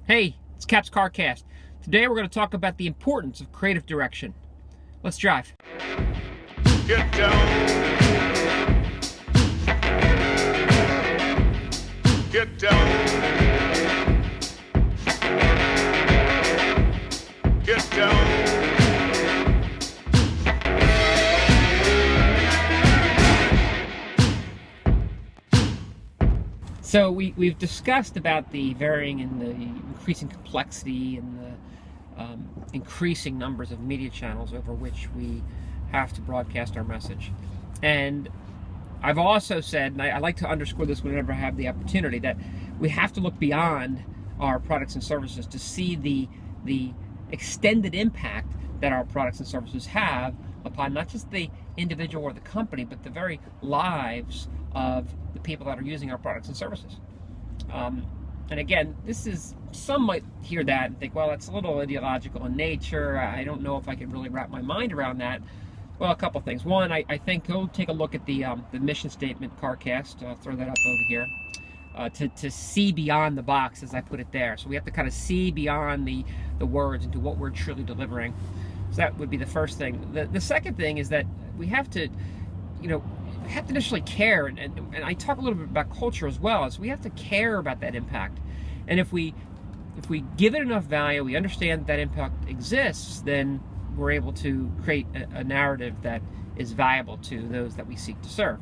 Hey, it's Cap's CarCast. Today we're going to talk about the importance of creative direction. Let's drive. Get down. Get down. Get down. So we've discussed about the varying and the increasing complexity and the increasing numbers of media channels over which we have to broadcast our message. And I've also said, and I like to underscore this whenever I have the opportunity, that we have to look beyond our products and services to see the extended impact that our products and services have upon not just the individual or the company, but the very lives of the people that are using our products and services. And again, some might hear that and think, well, it's a little ideological in nature. I don't know if I can really wrap my mind around that. Well, a couple things. One, I think go take a look at the mission statement CarCast. I'll throw that up over here. To see beyond the box, as I put it there. So we have to kind of see beyond the words into what we're truly delivering. So that would be the first thing. The second thing is that we have to, initially care, and I talk a little bit about culture as well, as we have to care about that impact. And if we give it enough value, we understand that impact exists, then we're able to create a narrative that is valuable to those that we seek to serve.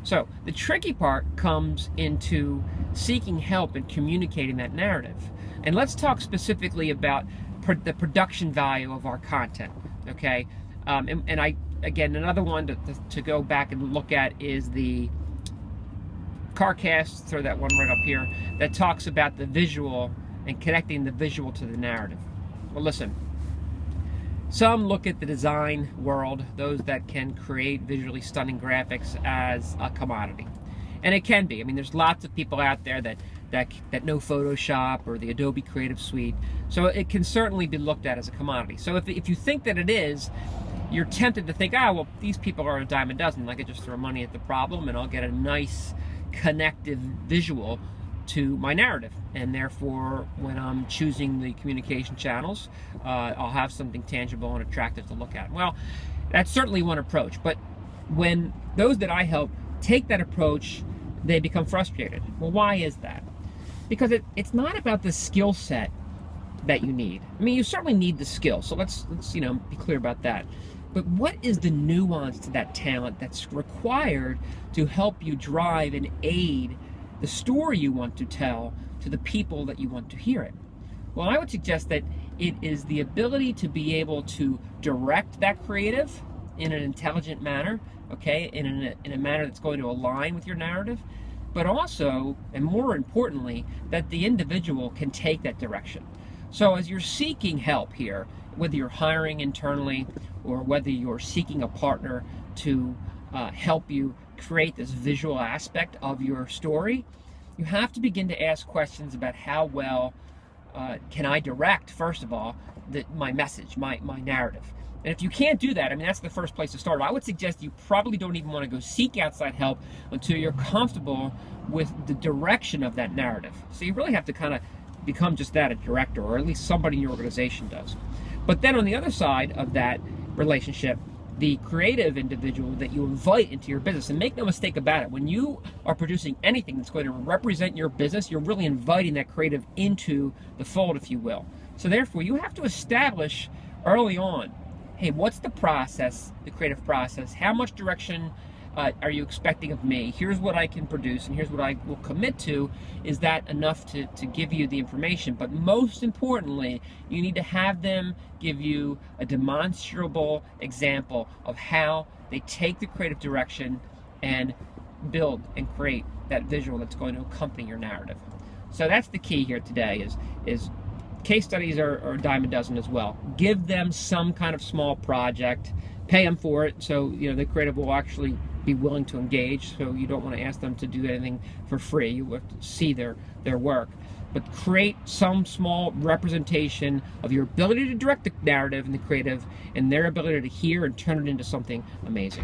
So the tricky part comes into seeking help and communicating that narrative. And let's talk specifically about the production value of our content, okay? And again, another one to go back and look at is the CarCast, throw that one right up here, that talks about the visual and connecting the visual to the narrative. Well, listen, some look at the design world, those that can create visually stunning graphics, as a commodity. And it can be. I mean, there's lots of people out there that know Photoshop or the Adobe Creative Suite. So it can certainly be looked at as a commodity. So if you think that it is, you're tempted to think, well, these people are a dime a dozen. I could just throw money at the problem and I'll get a nice connective visual to my narrative. And therefore, when I'm choosing the communication channels, I'll have something tangible and attractive to look at. Well, that's certainly one approach. But when those that I help take that approach, they become frustrated. Well, why is that? Because it's not about the skill set that you need. I mean, you certainly need the skill, so let's be clear about that. But what is the nuance to that talent that's required to help you drive and aid the story you want to tell to the people that you want to hear it? Well, I would suggest that it is the ability to be able to direct that creative in an intelligent manner, okay, in a manner that's going to align with your narrative, but also, and more importantly, that the individual can take that direction. So as you're seeking help here, whether you're hiring internally or whether you're seeking a partner to help you create this visual aspect of your story, you have to begin to ask questions about how well can I direct, first of all, my message, my narrative. And if you can't do that, I mean, that's the first place to start. I would suggest you probably don't even want to go seek outside help until you're comfortable with the direction of that narrative. So you really have to kind of become just that, a director, or at least somebody in your organization does. But then on the other side of that relationship, the creative individual that you invite into your business, and make no mistake about it, when you are producing anything that's going to represent your business, you're really inviting that creative into the fold, if you will. So therefore, you have to establish early on, hey, what's the process, the creative process? How much direction are you expecting of me? Here's what I can produce, and here's what I will commit to. Is that enough to give you the information? But most importantly, you need to have them give you a demonstrable example of how they take the creative direction and build and create that visual that's going to accompany your narrative. So that's the key here today, is case studies are a dime a dozen as well. Give them some kind of small project, pay them for it, so the creative will actually be willing to engage. So you don't want to ask them to do anything for free. You have to see their work. But create some small representation of your ability to direct the narrative and the creative, and their ability to hear and turn it into something amazing.